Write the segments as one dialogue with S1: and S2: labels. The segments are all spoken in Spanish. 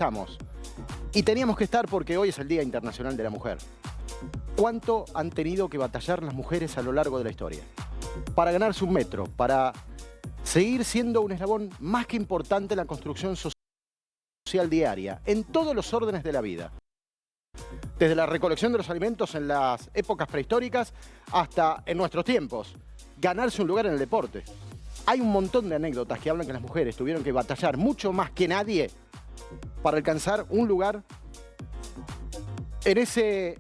S1: estamos. Y teníamos que estar porque hoy es el Día Internacional de la Mujer. ¿Cuánto han tenido que batallar las mujeres a lo largo de la historia? Para ganarse un metro, para seguir siendo un eslabón más que importante en la construcción social diaria, en todos los órdenes de la vida. Desde la recolección de los alimentos en las épocas prehistóricas hasta en nuestros tiempos, ganarse un lugar en el deporte. Hay un montón de anécdotas que hablan que las mujeres tuvieron que batallar mucho más que nadie para alcanzar un lugar en ese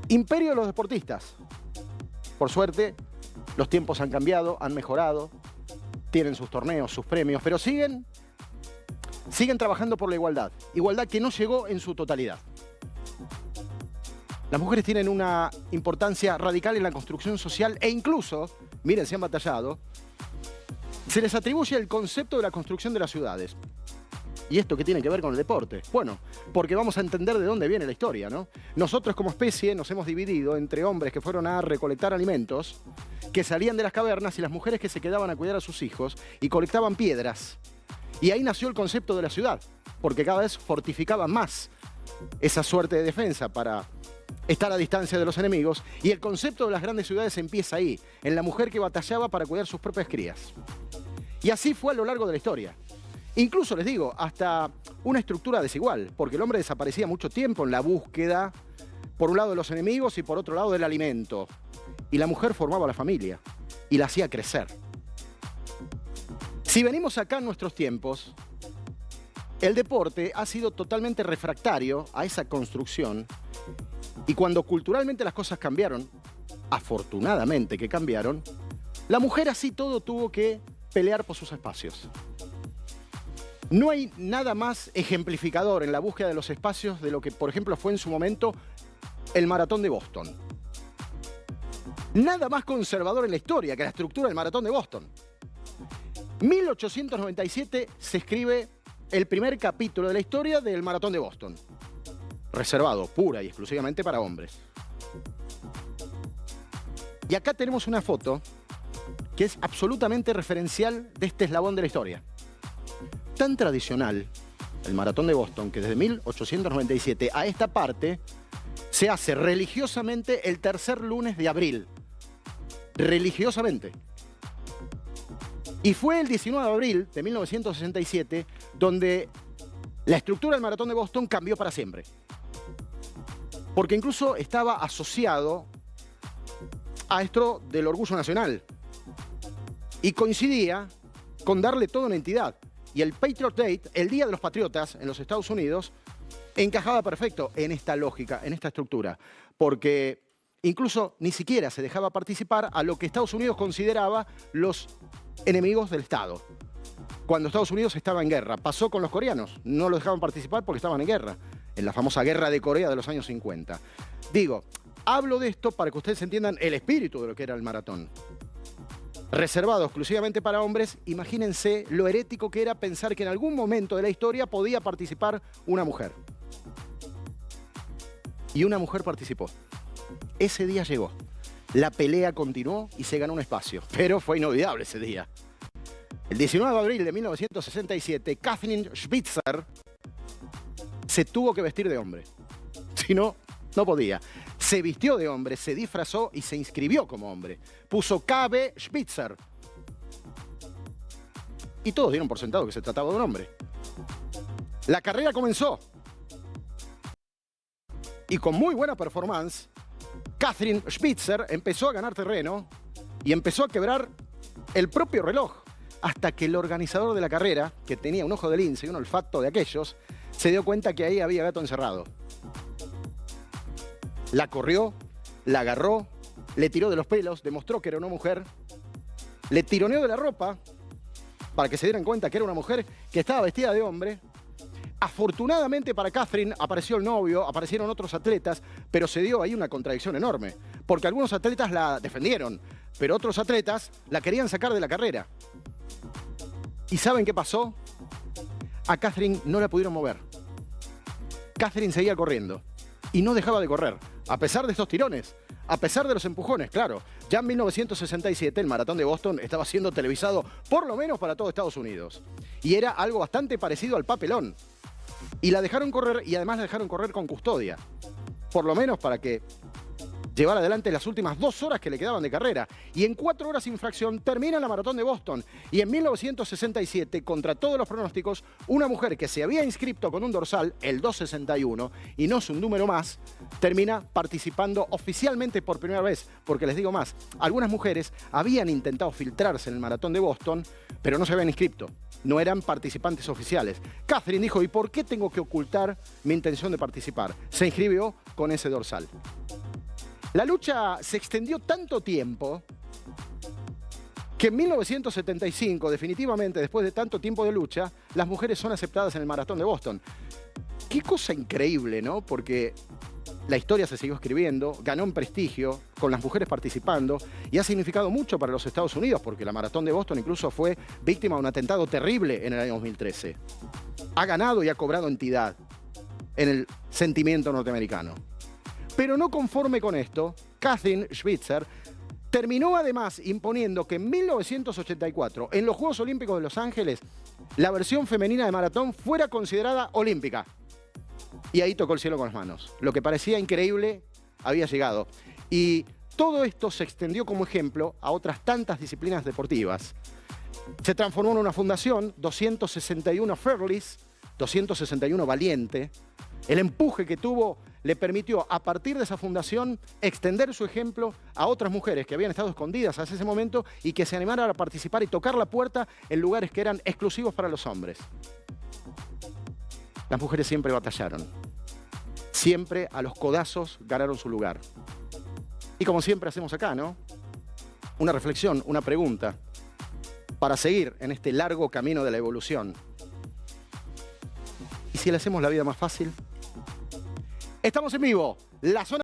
S1: imperio de los deportistas. Por suerte, los tiempos han cambiado, han mejorado, tienen sus torneos, sus premios, pero siguen trabajando por la igualdad. Igualdad que no llegó en su totalidad. Las mujeres tienen una importancia radical en la construcción social e incluso, miren, se han batallado, se les atribuye el concepto de la construcción de las ciudades. ¿Y esto qué tiene que ver con el deporte? Bueno, porque vamos a entender de dónde viene la historia, ¿no? Nosotros como especie nos hemos dividido entre hombres que fueron a recolectar alimentos, que salían de las cavernas, y las mujeres que se quedaban a cuidar a sus hijos y colectaban piedras. Y ahí nació el concepto de la ciudad, porque cada vez fortificaban más esa suerte de defensa para estar a distancia de los enemigos, y el concepto de las grandes ciudades empieza ahí, en la mujer que batallaba para cuidar sus propias crías. Y así fue a lo largo de la historia. Incluso, les digo, hasta una estructura desigual, porque el hombre desaparecía mucho tiempo en la búsqueda, por un lado de los enemigos y por otro lado del alimento. Y la mujer formaba la familia y la hacía crecer. Si venimos acá en nuestros tiempos, el deporte ha sido totalmente refractario a esa construcción, y cuando culturalmente las cosas cambiaron, afortunadamente que cambiaron, la mujer así todo tuvo que pelear por sus espacios. No hay nada más ejemplificador en la búsqueda de los espacios de lo que, por ejemplo, fue en su momento el Maratón de Boston. Nada más conservador en la historia que la estructura del Maratón de Boston. 1897 se escribe el primer capítulo de la historia del Maratón de Boston, reservado pura y exclusivamente para hombres. Y acá tenemos una foto que es absolutamente referencial de este eslabón de la historia. Tan tradicional el Maratón de Boston que desde 1897 a esta parte se hace religiosamente el tercer lunes de abril. Religiosamente. Y fue el 19 de abril de 1967 donde la estructura del Maratón de Boston cambió para siempre. Porque incluso estaba asociado a esto del orgullo nacional. Y coincidía con darle toda una entidad. Y el Patriot Day, el Día de los Patriotas en los Estados Unidos, encajaba perfecto en esta lógica, en esta estructura. Porque incluso ni siquiera se dejaba participar a lo que Estados Unidos consideraba los enemigos del Estado. Cuando Estados Unidos estaba en guerra, pasó con los coreanos. No los dejaban participar porque estaban en guerra, en la famosa Guerra de Corea de los años 50. Digo, hablo de esto para que ustedes entiendan el espíritu de lo que era el maratón. Reservado exclusivamente para hombres, imagínense lo herético que era pensar que en algún momento de la historia podía participar una mujer. Y una mujer participó. Ese día llegó. La pelea continuó y se ganó un espacio. Pero fue inolvidable ese día. El 19 de abril de 1967, Kathleen Spitzer se tuvo que vestir de hombre. Si no, no podía. Se vistió de hombre, se disfrazó y se inscribió como hombre. Puso KB Spitzer. Y todos dieron por sentado que se trataba de un hombre. La carrera comenzó. Y con muy buena performance, Kathleen Spitzer empezó a ganar terreno y empezó a quebrar el propio reloj. Hasta que el organizador de la carrera, que tenía un ojo de lince y un olfato de aquellos, se dio cuenta que ahí había gato encerrado. La corrió, la agarró, le tiró de los pelos, demostró que era una mujer, le tironeó de la ropa para que se dieran cuenta que era una mujer que estaba vestida de hombre. Afortunadamente para Kathleen apareció el novio, aparecieron otros atletas, pero se dio ahí una contradicción enorme, porque algunos atletas la defendieron, pero otros atletas la querían sacar de la carrera. ¿Y saben qué pasó? A Kathleen no la pudieron mover. Kathleen seguía corriendo y no dejaba de correr, a pesar de estos tirones, a pesar de los empujones, claro. Ya en 1967 el Maratón de Boston estaba siendo televisado, por lo menos para todo Estados Unidos. Y era algo bastante parecido al papelón. Y la dejaron correr, y además la dejaron correr con custodia. Por lo menos para que llevar adelante las últimas 2 horas que le quedaban de carrera. Y en 4 horas sin fracción termina la maratón de Boston. Y en 1967, contra todos los pronósticos, una mujer que se había inscrito con un dorsal, el 261, y no es un número más, termina participando oficialmente por primera vez. Porque les digo más, algunas mujeres habían intentado filtrarse en el maratón de Boston, pero no se habían inscrito. No eran participantes oficiales. Catherine dijo, ¿y por qué tengo que ocultar mi intención de participar? Se inscribió con ese dorsal. La lucha se extendió tanto tiempo que en 1975, definitivamente, después de tanto tiempo de lucha, las mujeres son aceptadas en el maratón de Boston. Qué cosa increíble, ¿no? Porque la historia se siguió escribiendo, ganó en prestigio, con las mujeres participando, y ha significado mucho para los Estados Unidos, porque la maratón de Boston incluso fue víctima de un atentado terrible en el año 2013. Ha ganado y ha cobrado entidad en el sentimiento norteamericano. Pero no conforme con esto, Kathleen Schweitzer terminó además imponiendo que en 1984, en los Juegos Olímpicos de Los Ángeles, la versión femenina de maratón fuera considerada olímpica. Y ahí tocó el cielo con las manos. Lo que parecía increíble había llegado. Y todo esto se extendió como ejemplo a otras tantas disciplinas deportivas. Se transformó en una fundación, 261 Fearless, 261 Valiente. El empuje que tuvo le permitió, a partir de esa fundación, extender su ejemplo a otras mujeres que habían estado escondidas hasta ese momento y que se animaran a participar y tocar la puerta en lugares que eran exclusivos para los hombres. Las mujeres siempre batallaron. Siempre a los codazos ganaron su lugar. Y como siempre hacemos acá, ¿no? Una reflexión, una pregunta, para seguir en este largo camino de la evolución. ¿Y si le hacemos la vida más fácil? Estamos en vivo, la zona...